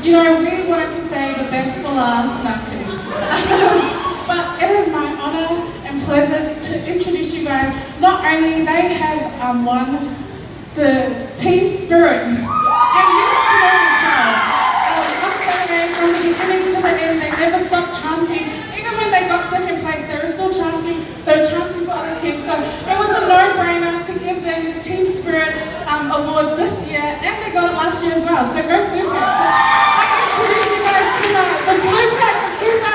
You know, we wanted to say the best for last, nothing. But it is my honour and pleasure to introduce you guys. Not only they have won the Team Spirit, and you just can already tell. On Saturday, from the beginning to the end, they never stopped chanting. Even when they got second place, they were still chanting. They were chanting for other teams. So it was a no-brainer to give them the Team Spirit award this year, and they got it last year as well. So go Blue Pack. So I introduce you guys to the Blue Pack of 2019.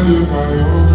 By your